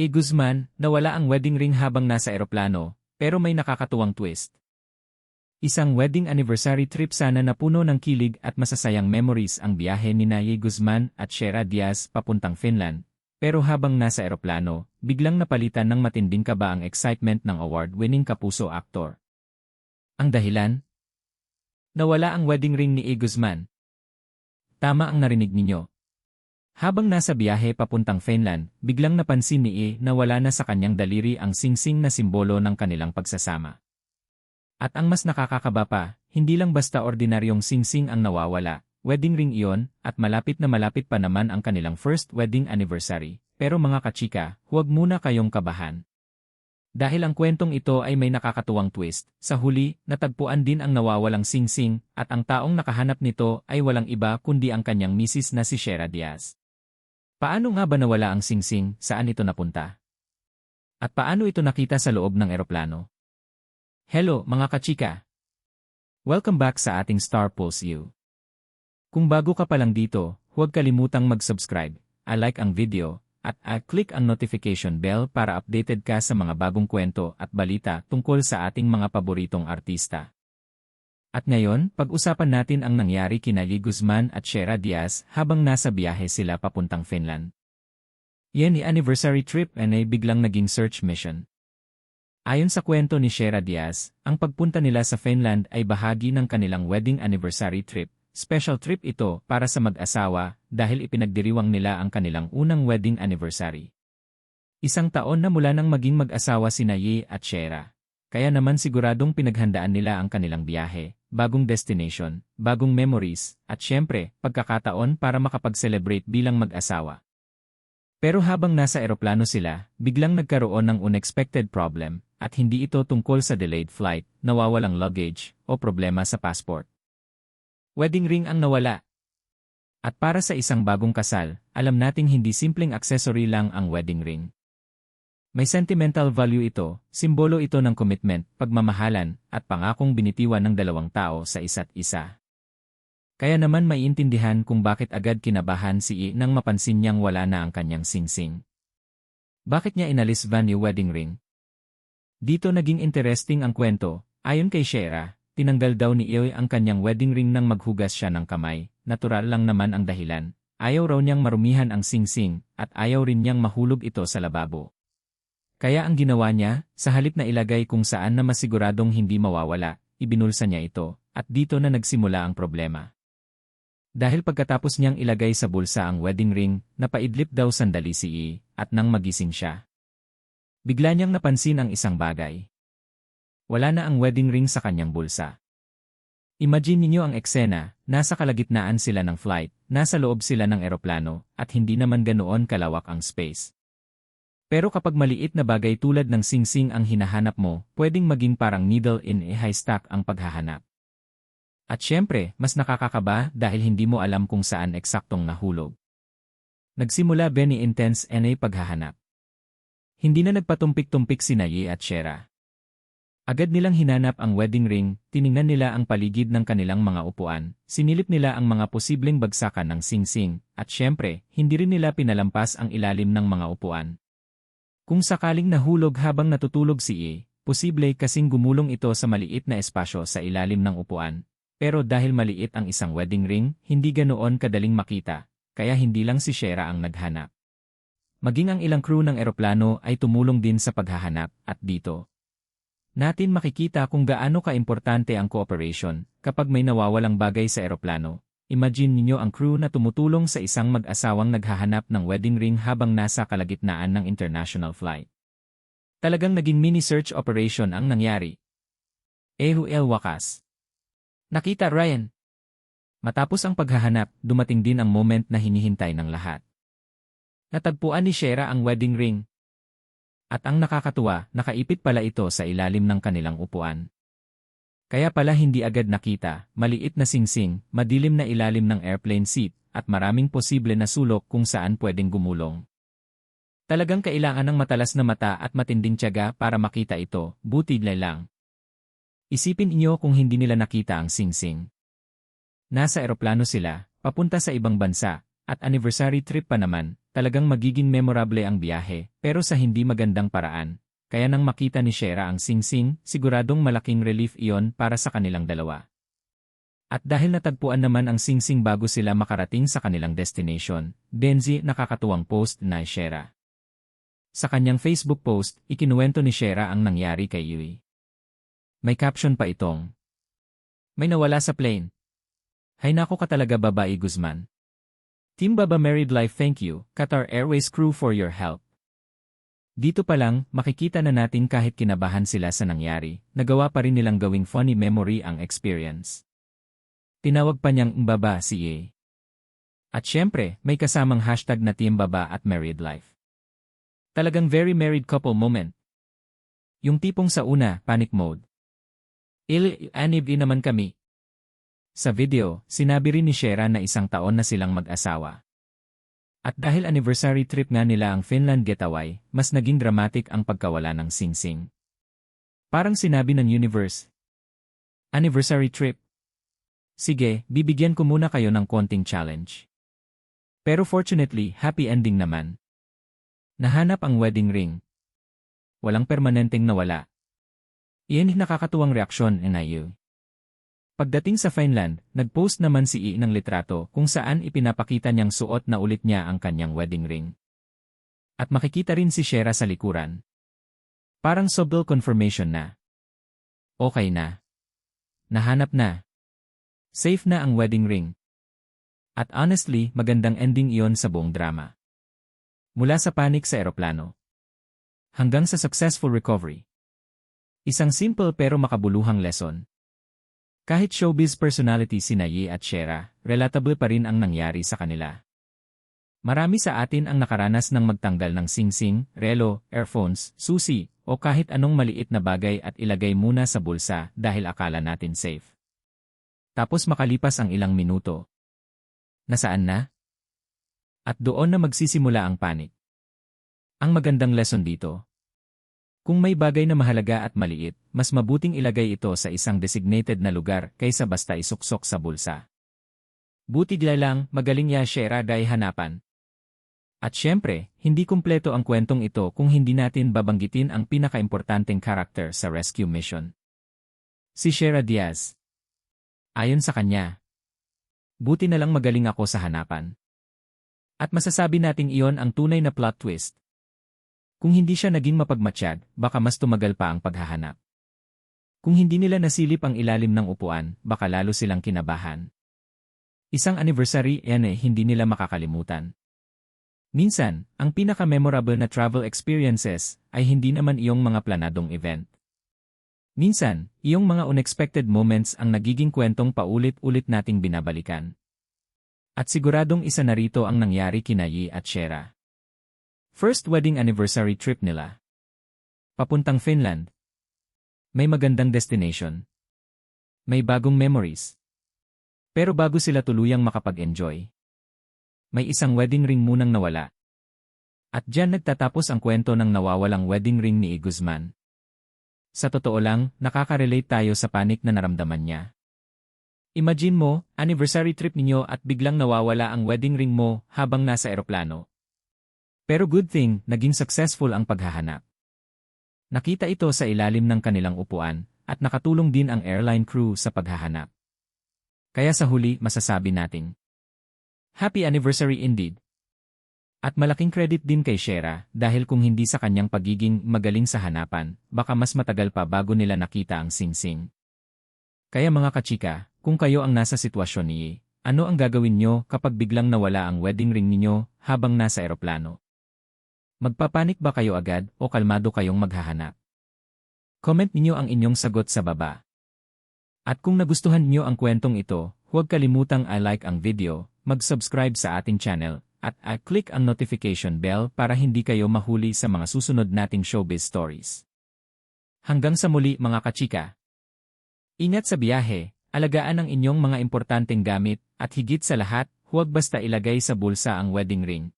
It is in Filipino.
Guzman, nawala ang wedding ring habang nasa eroplano, pero may nakakatuwang twist. Isang wedding anniversary trip sana na puno ng kilig at masasayang memories ang biyahe ni Ye Guzman at Shera Diaz papuntang Finland. Pero habang nasa eroplano, biglang napalitan ng matinding kaba ang excitement ng award-winning kapuso actor. Ang dahilan? Nawala ang wedding ring ni Guzman. Tama ang narinig ninyo. Habang nasa biyahe papuntang Finland, biglang napansin ni na wala na sa kanyang daliri ang singsing na simbolo ng kanilang pagsasama. At ang mas nakakakaba pa, hindi lang basta ordinaryong singsing ang nawawala, wedding ring iyon, at malapit na malapit pa naman ang kanilang first wedding anniversary. Pero mga kachika, huwag muna kayong kabahan. Dahil ang kwentong ito ay may nakakatuwang twist, sa huli, natagpuan din ang nawawalang singsing, at ang taong nakahanap nito ay walang iba kundi ang kanyang misis na si Shera Diaz. Paano nga ba nawala ang singsing, saan ito napunta? At paano ito nakita sa loob ng eroplano? Hello mga kachika! Welcome back sa ating Star Pulse U. Kung bago ka pa lang dito, huwag kalimutang mag-subscribe, like ang video, at click ang notification bell para updated ka sa mga bagong kwento at balita tungkol sa ating mga paboritong artista. At ngayon, pag-usapan natin ang nangyari kina Ye Guzman at Shera Diaz habang nasa biyahe sila papuntang Finland. Yan ay anniversary trip ay biglang naging search mission. Ayon sa kwento ni Shera Diaz, ang pagpunta nila sa Finland ay bahagi ng kanilang wedding anniversary trip. Special trip ito para sa mag-asawa dahil ipinagdiriwang nila ang kanilang unang wedding anniversary. Isang taon na mula nang maging mag-asawa sina Ye at Shera. Kaya naman siguradong pinaghandaan nila ang kanilang biyahe, bagong destination, bagong memories, at syempre, pagkakataon para makapag-celebrate bilang mag-asawa. Pero habang nasa eroplano sila, biglang nagkaroon ng unexpected problem, at hindi ito tungkol sa delayed flight, nawawalang luggage, o problema sa passport. Wedding ring ang nawala. At para sa isang bagong kasal, alam nating hindi simpleng accessory lang ang wedding ring. May sentimental value ito, simbolo ito ng commitment, pagmamahalan, at pangakong binitiwan ng dalawang tao sa isa't isa. Kaya naman maiintindihan kung bakit agad kinabahan si nang mapansin niyang wala na ang kanyang singsing. Bakit niya inalis yung wedding ring? Dito naging interesting ang kwento. Ayon kay Shera, tinanggal daw ni ang kanyang wedding ring nang maghugas siya ng kamay. Natural lang naman ang dahilan. Ayaw raw niyang marumihan ang singsing, at ayaw rin niyang mahulog ito sa lababo. Kaya ang ginawa niya, sa halip na ilagay kung saan na masiguradong hindi mawawala, ibinulsa niya ito, at dito na nagsimula ang problema. Dahil pagkatapos niyang ilagay sa bulsa ang wedding ring, napaidlip daw sandali si at nang magising siya. Bigla niyang napansin ang isang bagay. Wala na ang wedding ring sa kanyang bulsa. Imagine ninyo ang eksena, nasa kalagitnaan sila ng flight, nasa loob sila ng eroplano, at hindi naman ganoon kalawak ang space. Pero kapag maliit na bagay tulad ng singsing ang hinahanap mo, pwedeng maging parang needle in a haystack ang paghahanap. At syempre, mas nakakakaba dahil hindi mo alam kung saan eksaktong nahulog. Nagsimula ni intense na paghahanap. Hindi na nagpatumpik-tumpik sina Ye at Shera. Agad nilang hinanap ang wedding ring, tiningnan nila ang paligid ng kanilang mga upuan, sinilip nila ang mga posibleng bagsakan ng singsing, at syempre, hindi rin nila pinalampas ang ilalim ng mga upuan. Kung sakaling nahulog habang natutulog si posible kasing gumulong ito sa maliit na espasyo sa ilalim ng upuan. Pero dahil maliit ang isang wedding ring, hindi ganoon kadaling makita, kaya hindi lang si Shera ang naghanap. Maging ang ilang crew ng eroplano ay tumulong din sa paghahanap, at dito natin makikita kung gaano kaimportante ang cooperation kapag may nawawalang bagay sa eroplano. Imagine ninyo ang crew na tumutulong sa isang mag-asawang naghahanap ng wedding ring habang nasa kalagitnaan ng international flight. Talagang naging mini-search operation ang nangyari. Wakas. Nakita Ryan. Matapos ang paghahanap, dumating din ang moment na hinihintay ng lahat. Natagpuan ni Shera ang wedding ring. At ang nakakatuwa, nakaipit pala ito sa ilalim ng kanilang upuan. Kaya pala hindi agad nakita, maliit na singsing, madilim na ilalim ng airplane seat, at maraming posible na sulok kung saan pwedeng gumulong. Talagang kailangan ng matalas na mata at matinding tiyaga para makita ito, buti lang. Isipin inyo kung hindi nila nakita ang singsing. Nasa eroplano sila, papunta sa ibang bansa, at anniversary trip pa naman, talagang magiging memorable ang biyahe, pero sa hindi magandang paraan. Kaya nang makita ni Shera ang singsing, siguradong malaking relief iyon para sa kanilang dalawa. At dahil natagpuan naman ang singsing bago sila makarating sa kanilang destination, Benzi nakakatuwang post na Shera. Sa kanyang Facebook post, ikinuwento ni Shera ang nangyari kay Yui. May caption pa itong, "May nawala sa plane. Hay nako ka talaga babae Guzman. Team Baba Married Life, thank you, Qatar Airways crew for your help." Dito pa lang, makikita na natin kahit kinabahan sila sa nangyari, nagawa pa rin nilang gawing funny memory ang experience. Tinawag pa niyang Baba si Ye. At syempre, may kasamang hashtag na Team Baba at Married Life. Talagang very married couple moment. Yung tipong sa una, panic mode. Anib naman kami. Sa video, sinabi rin ni Shera na 1 taon na silang mag-asawa. At dahil anniversary trip nga nila ang Finland getaway, mas naging dramatic ang pagkawala ng singsing. Parang sinabi ng universe, "Anniversary trip. Sige, bibigyan ko muna kayo ng konting challenge." Pero fortunately, happy ending naman. Nahanap ang wedding ring. Walang permanenteng nawala. Iyan nakakatuwang reaksyon ni Yui. Pagdating sa Finland, nag-post naman si I ng litrato kung saan ipinapakita niyang suot na ulit niya ang kanyang wedding ring. At makikita rin si Shera sa likuran. Parang subtle confirmation na. Okay na. Nahanap na. Safe na ang wedding ring. At honestly, magandang ending iyon sa buong drama. Mula sa panic sa eroplano hanggang sa successful recovery. Isang simple pero makabuluhang lesson. Kahit showbiz personality sina Yi at Shera, relatable pa rin ang nangyari sa kanila. Marami sa atin ang nakaranas ng magtanggal ng singsing, relo, earphones, susi, o kahit anong maliit na bagay at ilagay muna sa bulsa dahil akala natin safe. Tapos makalipas ang ilang minuto. Nasaan na? At doon na magsisimula ang panic. Ang magandang lesson dito. Kung may bagay na mahalaga at maliit, mas mabuting ilagay ito sa isang designated na lugar kaysa basta isuksok sa bulsa. Buti lang, magaling ya Shera dahil hanapan. At syempre, hindi kumpleto ang kwentong ito kung hindi natin babanggitin ang pinakaimportanteng karakter sa rescue mission. Si Shera Diaz. Ayon sa kanya, buti na lang magaling ako sa hanapan. At masasabi nating iyon ang tunay na plot twist. Kung hindi siya naging mapagmatsyag, baka mas tumagal pa ang paghahanap. Kung hindi nila nasilip ang ilalim ng upuan, baka lalo silang kinabahan. Isang anniversary hindi nila makakalimutan. Minsan, ang pinaka-memorable na travel experiences ay hindi naman iyong mga planadong event. Minsan, iyong mga unexpected moments ang nagiging kwentong paulit-ulit nating binabalikan. At siguradong isa na rito ang nangyari kina Yi at Shera. First wedding anniversary trip nila. Papuntang Finland. May magandang destination. May bagong memories. Pero bago sila tuluyang makapag-enjoy, may isang wedding ring munang nawala. At diyan nagtatapos ang kwento ng nawawalang wedding ring ni Guzman. Sa totoo lang, nakaka-relate tayo sa panic na naramdaman niya. Imagine mo, anniversary trip ninyo at biglang nawawala ang wedding ring mo habang nasa eroplano. Pero good thing, naging successful ang paghahanap. Nakita ito sa ilalim ng kanilang upuan, at nakatulong din ang airline crew sa paghahanap. Kaya sa huli, masasabi nating, happy anniversary indeed. At malaking credit din kay Shera, dahil kung hindi sa kanyang pagiging magaling sa hanapan, baka mas matagal pa bago nila nakita ang singsing. Kaya mga kachika, kung kayo ang nasa sitwasyon ni, ano ang gagawin nyo kapag biglang nawala ang wedding ring ninyo habang nasa eroplano? Magpapanik ba kayo agad o kalmado kayong maghahanap? Comment niyo ang inyong sagot sa baba. At kung nagustuhan niyo ang kwentong ito, huwag kalimutang i-like ang video, mag-subscribe sa ating channel, at i-click ang notification bell para hindi kayo mahuli sa mga susunod nating showbiz stories. Hanggang sa muli mga kachika. Ingat sa biyahe, alagaan ang inyong mga importanteng gamit, at higit sa lahat, huwag basta ilagay sa bulsa ang wedding ring.